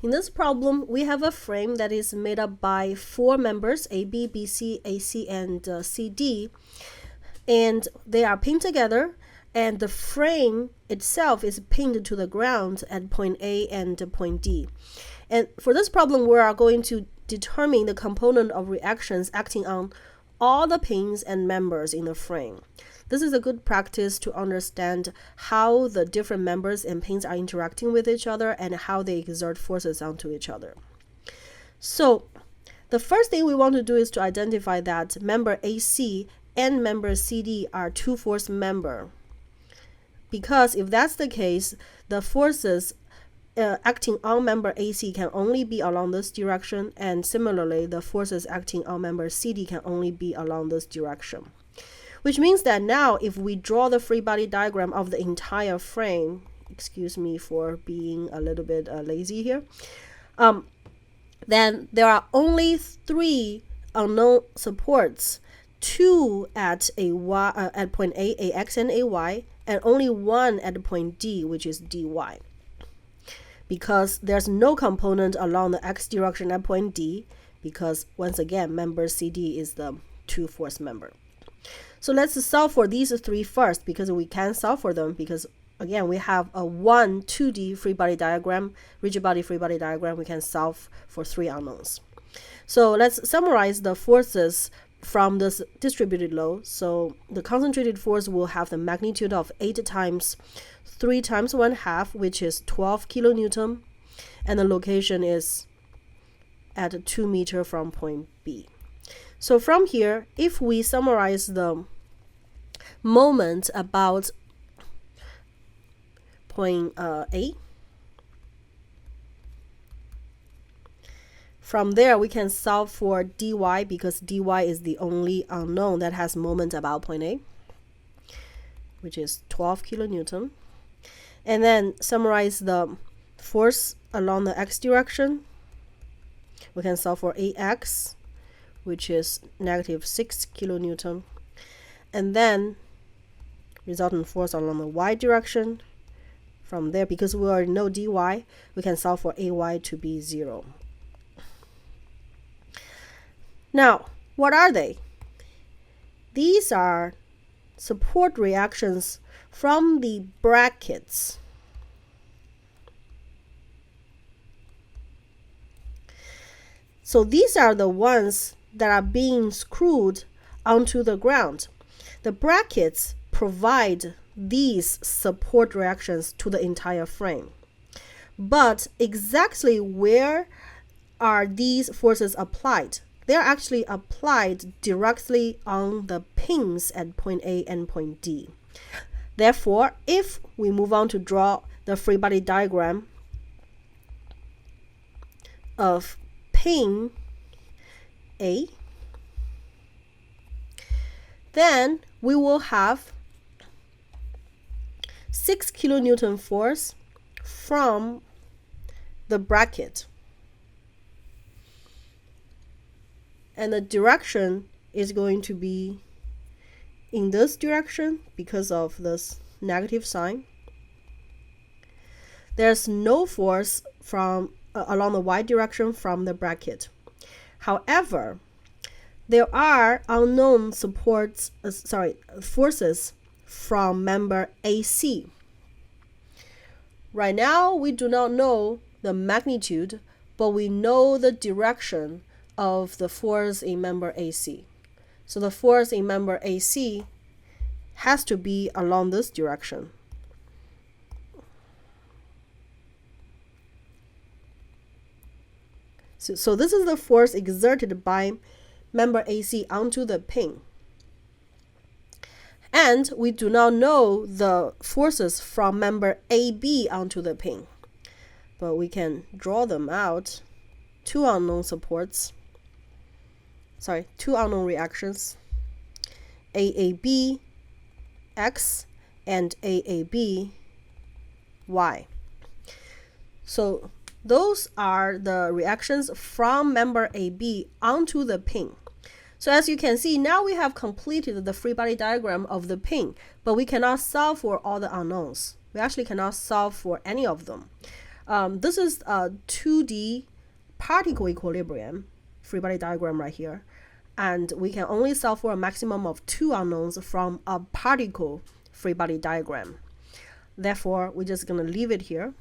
In this problem, we have a frame that is made up by 4 members, AB, BC, AC, and CD, and they are pinned together, and the frame itself is pinned to the ground at point A and point D. And for this problem, we are going to determine the component of reactions acting on all the pins and members in the frame. This is a good practice to understand how the different members and pins are interacting with each other and how they exert forces onto each other. So the first thing we want to do is to identify that member AC and member CD are two force member, because if that's the case, the forces acting on member AC can only be along this direction, and similarly the forces acting on member CD can only be along this direction. Which means that now if we draw the free body diagram of the entire frame, excuse me for being a little bit lazy here, then there are only 3 unknown supports, 2 at at point A, AX and AY, and only 1 at point D, which is DY. Because there's no component along the X direction at point D, because once again, member CD is the 2 force member. So let's solve for these 3 first, because we can solve for them, because again, we have a 2D free body diagram, rigid body free body diagram. We can solve for 3 unknowns. So let's summarize the forces from this distributed load. So the concentrated force will have the magnitude of 8 times 3 times 1/2, which is 12 kilonewton, and the location is at 2 meters from point B. So from here, if we summarize the moment about point A, from there we can solve for dy, because dy is the only unknown that has moment about point A, which is 12 kilonewton. And then summarize the force along the x direction. We can solve for AX, which is -6 kilonewton. And then resultant force along the y direction. From there, because we already know dy, we can solve for AY to be 0. Now, what are they? These are support reactions from the brackets. So these are the ones that are being screwed onto the ground. The brackets provide these support reactions to the entire frame. But exactly where are these forces applied? They're actually applied directly on the pins at point A and point D. Therefore, if we move on to draw the free body diagram of pin A, then we will have 6 kilonewton force from the bracket, and the direction is going to be in this direction because of this negative sign. There's no force from along the y direction from the bracket. However, there are unknown forces from member AC. Right now, we do not know the magnitude, but we know the direction of the force in member AC. So the force in member AC has to be along this direction. So this is the force exerted by member AC onto the pin. And we do not know the forces from member AB onto the pin, but we can draw them out. 2 unknown reactions, AAB X and AAB Y. So those are the reactions from member AB onto the pin. So as you can see, now we have completed the free body diagram of the pin, but we cannot solve for all the unknowns. We actually cannot solve for any of them. This is a 2D particle equilibrium free body diagram right here. And we can only solve for a maximum of 2 unknowns from a particle free body diagram. Therefore, we're just going to leave it here.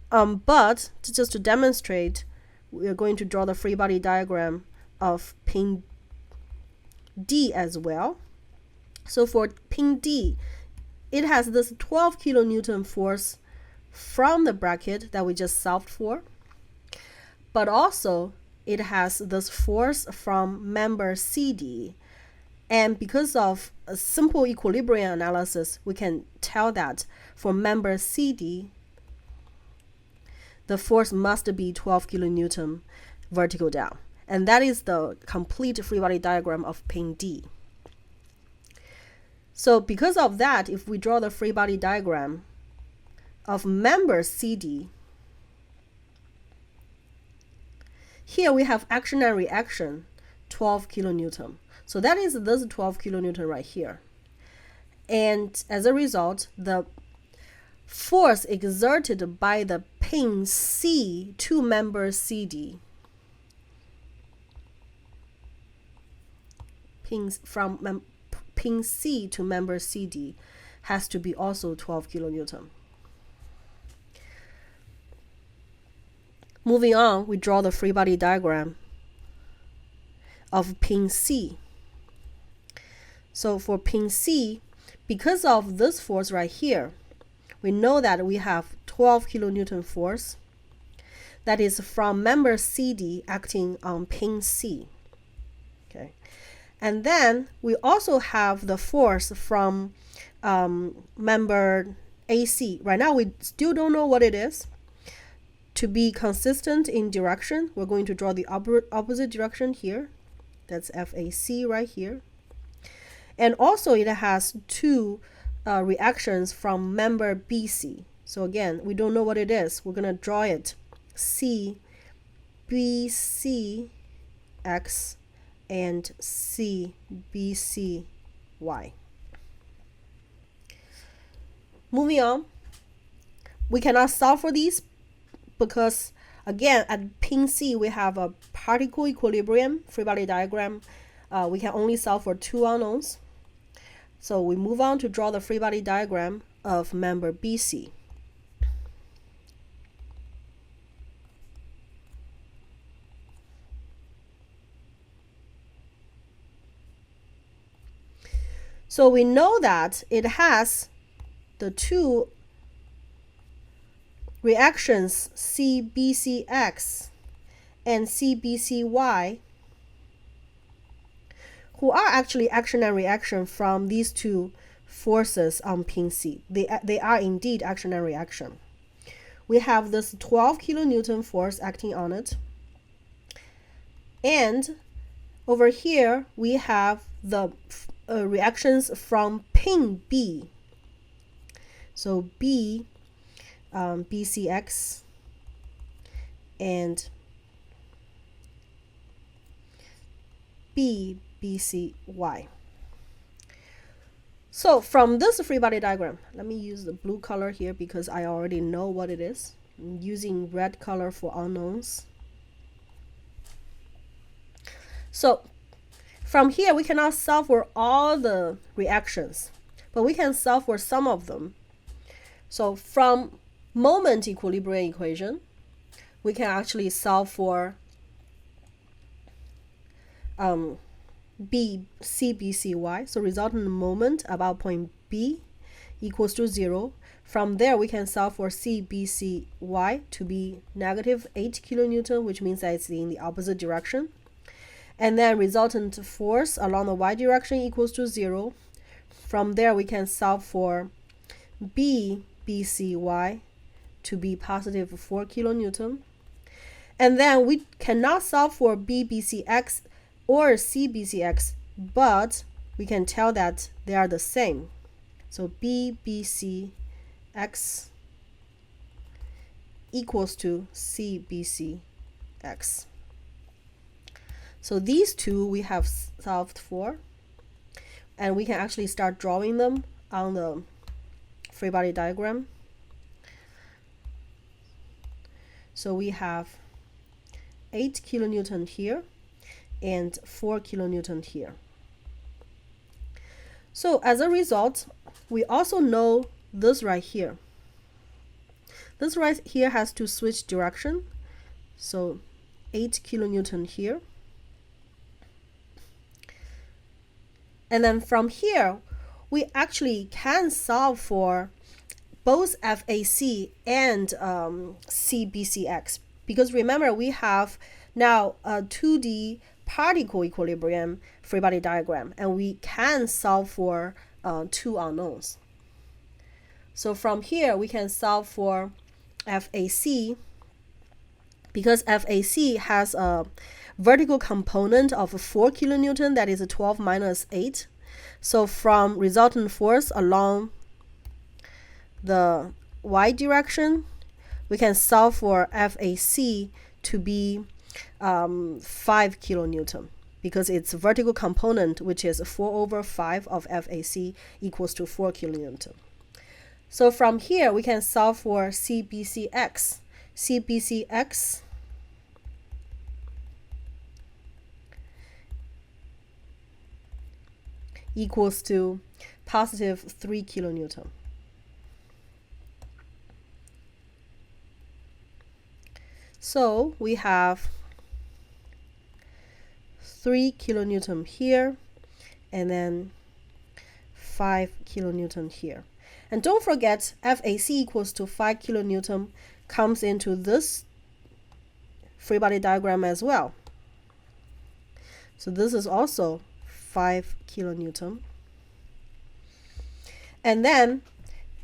But just to demonstrate, we are going to draw the free body diagram of pin D as well. So for pin D, it has this 12 kilonewton force from the bracket that we just solved for, but also it has this force from member CD. And because of a simple equilibrium analysis, we can tell that for member CD, the force must be 12 kilonewton vertical down. And that is the complete free body diagram of pin D. So because of that, if we draw the free body diagram of member CD, here we have action and reaction, 12 kilonewton. So that is this 12 kilonewton right here. And as a result, the force exerted by the pin C to member CD, pins from pin C to member CD, has to be also 12 kilonewton. Moving on, we draw the free body diagram of pin C. So for pin C, because of this force right here, we know that we have 12 kilonewton force that is from member CD acting on pin C. Okay. And then we also have the force from member AC. Right now we still don't know what it is. To be consistent in direction, we're going to draw the opposite direction here. That's FAC right here. And also it has 2 reactions from member BC. So again, we don't know what it is. We're going to draw it CBCX and CBCY. Moving on, we cannot solve for these because again at pin C we have a particle equilibrium free body diagram. We can only solve for 2 unknowns. So we move on to draw the free body diagram of member BC. So we know that it has the 2 reactions CBCX and CBCY, who are actually action and reaction from these 2 forces on pin C. They are indeed action and reaction. We have this 12 kilonewton force acting on it. And over here, we have the reactions from pin B. So B, BCX, and BCY. So from this free body diagram, let me use the blue color here because I already know what it is. I'm using red color for unknowns. So from here, we cannot solve for all the reactions, but we can solve for some of them. So from moment equilibrium equation, we can actually solve for CBCY. So resultant moment about point B equals to 0. From there, we can solve for CBCY to be negative 8 kilonewton, which means that it's in the opposite direction. And then resultant force along the y direction equals to 0. From there, we can solve for BCY to be positive 4 kilonewton. And then we cannot solve for BCX or CBCX, but we can tell that they are the same. So BCX equals to CBCX. So these 2 we have solved for, and we can actually start drawing them on the free body diagram. So we have 8 kilonewton here and 4 kilonewton here. So as a result, we also know this right here. This right here has to switch direction. So 8 kilonewton here. And then from here, we actually can solve for both FAC and CBCX. Because remember, we have now a 2D particle equilibrium free body diagram, and we can solve for two unknowns. So from here, we can solve for FAC, because FAC has a vertical component of 4 kilonewton, that is 12 minus 8. So from resultant force along the y direction, we can solve for FAC to be 5 kilonewton, because its vertical component, which is 4/5 of FAC, equals to 4 kilonewton. So from here, we can solve for CBCX. CBCX equals to positive 3 kilonewton. So we have 3 kilonewton here, and then 5 kilonewton here. And don't forget, FAC equals to 5 kilonewton comes into this free body diagram as well. So this is also 5 kilonewton. And then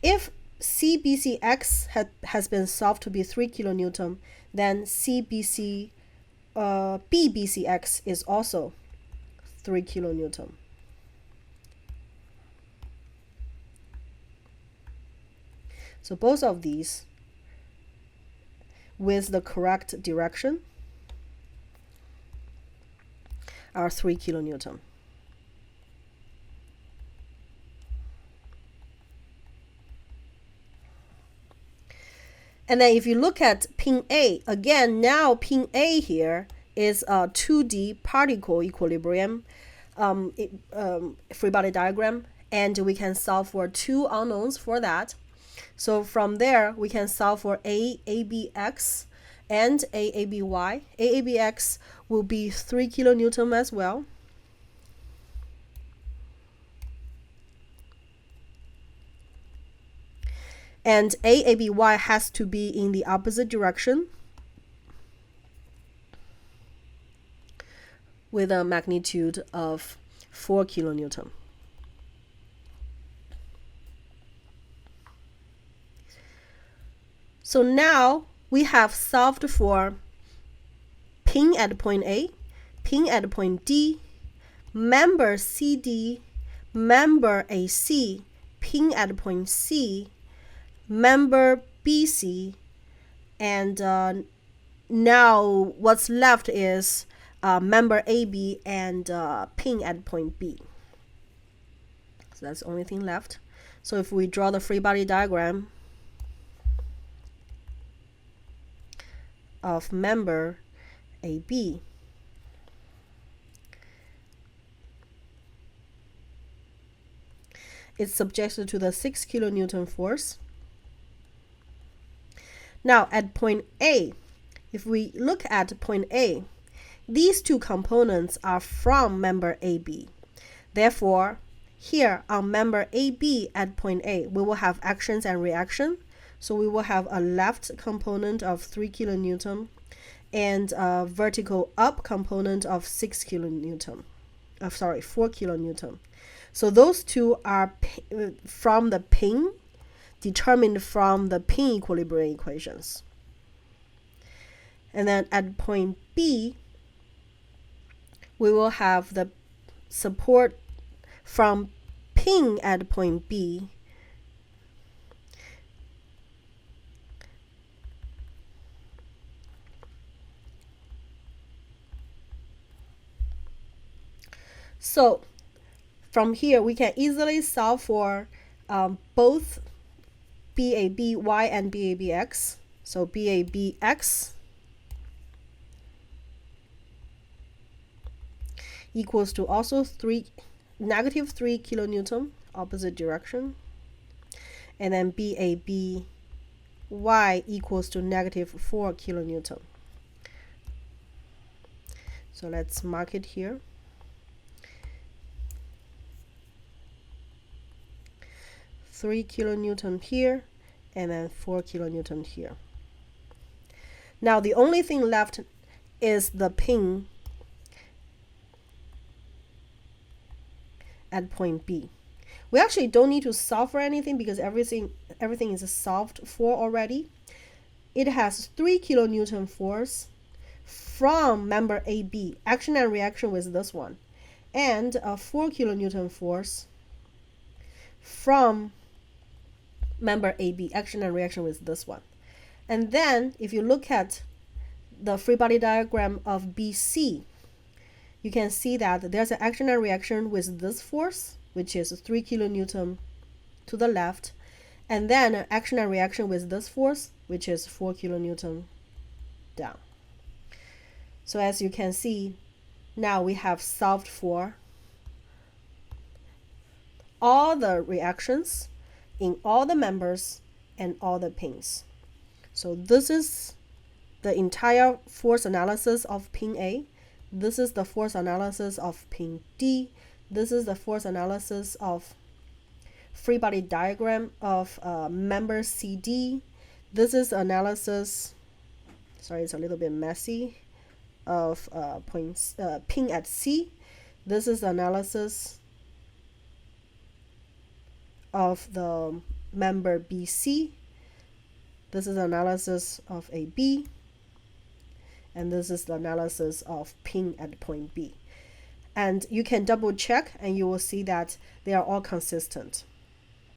if CBCX has been solved to be 3 kilonewton, then BBCX is also 3 kilonewton. So both of these with the correct direction are 3 kilonewton. And then if you look at pin A, again, now pin A here is a 2D particle equilibrium free body diagram, and we can solve for two unknowns for that. So from there, we can solve for AABX and AABY. AABX will be 3 kilonewton as well. And AABY has to be in the opposite direction with a magnitude of 4 kilonewton. So now we have solved for pin at point A, pin at point D, member CD, member AC, pin at point C, member BC, and now what's left is member AB and pin at point B. So that's the only thing left. So if we draw the free body diagram of member AB, it's subjected to the 6 kilonewton force. Now at point A, if we look at point A, these two components are from member AB. Therefore, here on member AB at point A, we will have actions and reaction. So we will have a left component of 3 kilonewton and a vertical up component of 6 kilonewton. 4 kilonewton. So those two are from the pin, determined from the pin equilibrium equations. And then at point B, we will have the support from pin at point B So from here, we can easily solve for both BABY and BABX. So BABX equals to also -3 kilonewton, opposite direction. And then BABY equals to -4 kilonewton. So let's mark it here. Three kilonewton here, and then 4 kilonewton here. Now the only thing left is the pin at point B. We actually don't need to solve for anything because everything is solved for already. It has 3 kilonewton force from member AB, action and reaction with this one, and a 4 kilonewton force from member AB, action and reaction with this one. And then if you look at the free body diagram of BC, you can see that there's an action and reaction with this force, which is 3 kilonewton to the left, and then an action and reaction with this force, which is 4 kilonewton down. So as you can see, now we have solved for all the reactions in all the members and all the pins. So this is the entire force analysis of pin A. This is the force analysis of pin D. This is the force analysis of free body diagram of member CD. This is analysis, sorry, it's a little bit messy, of pin at C. This is analysis of the member BC. This is analysis of AB. And this is the analysis of pin at point B. And you can double check and you will see that they are all consistent.